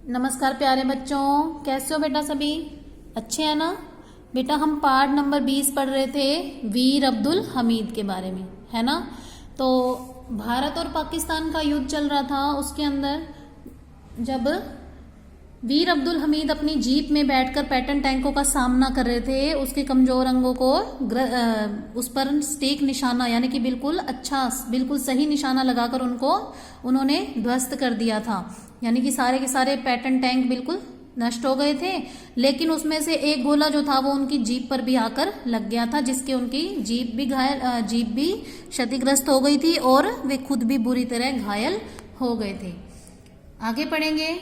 नमस्कार प्यारे बच्चों, कैसे हो बेटा? सभी अच्छे हैं ना? बेटा हम पार्ट नंबर 20 पढ़ रहे थे वीर अब्दुल हमीद के बारे में, है ना? तो भारत और पाकिस्तान का युद्ध चल रहा था। उसके अंदर जब वीर अब्दुल हमीद अपनी जीप में बैठकर पैटर्न टैंकों का सामना कर रहे थे, उसके कमजोर अंगों को उस पर स्टेक निशाना यानी कि बिल्कुल सही निशाना लगाकर उन्होंने ध्वस्त कर दिया था। यानी कि सारे के सारे पैटर्न टैंक बिल्कुल नष्ट हो गए थे, लेकिन उसमें से एक गोला जो था वो उनकी जीप पर भी आकर लग गया था, जिसके उनकी जीप भी क्षतिग्रस्त हो गई थी और वे खुद भी बुरी तरह घायल हो गए थे। आगे पढ़ेंगे।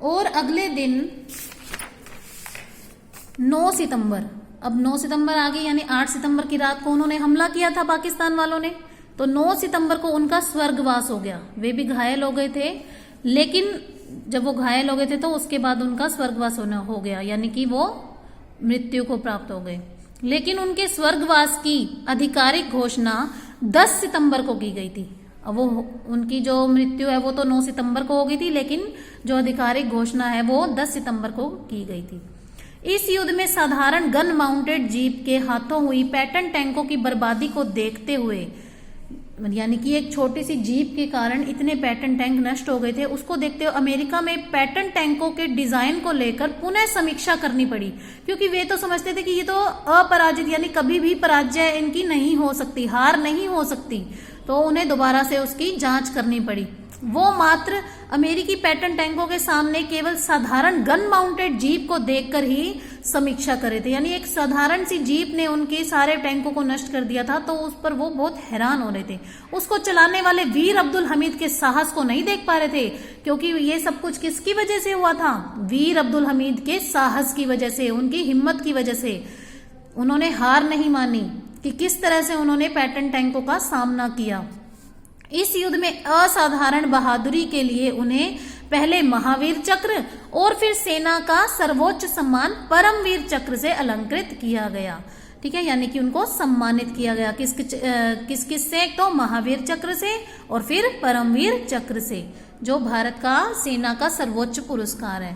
और अगले दिन 9 सितंबर, अब 9 सितंबर आ गई, यानी 8 सितंबर की रात को उन्होंने हमला किया था पाकिस्तान वालों ने। तो 9 सितंबर को उनका स्वर्गवास हो गया। वे भी घायल हो गए थे, लेकिन जब वो घायल हो गए थे तो उसके बाद उनका स्वर्गवास हो गया, यानी कि वो मृत्यु को प्राप्त हो गए। लेकिन उनके स्वर्गवास की आधिकारिक घोषणा 10 सितंबर को की गई थी। अब वो उनकी जो मृत्यु है वो तो 9 सितंबर को हो गई थी, लेकिन जो आधिकारिक घोषणा है वो 10 सितंबर को की गई थी। इस युद्ध में साधारण गन माउंटेड जीप के हाथों हुई पैटर्न टैंकों की बर्बादी को देखते हुए, यानी कि एक छोटी सी जीप के कारण इतने पैटर्न टैंक नष्ट हो गए थे, उसको देखते हुए अमेरिका में पैटर्न टैंकों के डिजाइन को लेकर पुनः समीक्षा करनी पड़ी। क्योंकि वे तो समझते थे कि ये तो अपराजित, यानी कभी भी पराजय इनकी नहीं हो सकती, हार नहीं हो सकती, तो उन्हें दोबारा से उसकी जांच करनी पड़ी। वो मात्र अमेरिकी पैटर्न टैंकों के सामने केवल साधारण गन माउंटेड जीप को देखकर ही समीक्षा करे थे। यानी एक साधारण सी जीप ने उनके सारे टैंकों को नष्ट कर दिया था, तो उस पर वो बहुत हैरान हो रहे थे। उसको चलाने वाले वीर अब्दुल हमीद के साहस को नहीं देख पा रहे थे, क्योंकि ये सब कुछ किसकी वजह से हुआ था? वीर अब्दुल हमीद के साहस की वजह से, उनकी हिम्मत की वजह से। उन्होंने हार नहीं मानी कि किस तरह से उन्होंने पैटर्न टैंकों का सामना किया। इस युद्ध में असाधारण बहादुरी के लिए उन्हें पहले महावीर चक्र और फिर सेना का सर्वोच्च सम्मान परमवीर चक्र से अलंकृत किया गया। ठीक है, यानी कि उनको सम्मानित किया गया किस से? तो महावीर चक्र से और फिर परमवीर चक्र से, जो भारत का सेना का सर्वोच्च पुरस्कार है।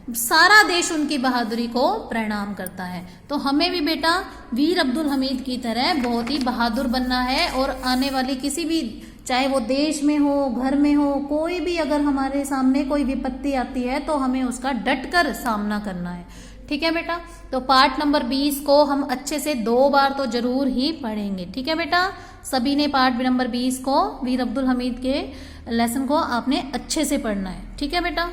सारा देश उनकी बहादुरी को प्रणाम करता है। तो हमें भी बेटा वीर अब्दुल हमीद की तरह बहुत ही बहादुर बनना है, और आने वाली किसी भी, चाहे वो देश में हो, घर में हो, कोई भी अगर हमारे सामने कोई विपत्ति आती है तो हमें उसका डटकर सामना करना है। ठीक है बेटा? तो पार्ट नंबर 20 को हम अच्छे से 2 बार तो जरूर ही पढ़ेंगे। ठीक है बेटा? सभी ने पार्ट नंबर 20 को, वीर अब्दुल हमीद के लेसन को आपने अच्छे से पढ़ना है। ठीक है बेटा?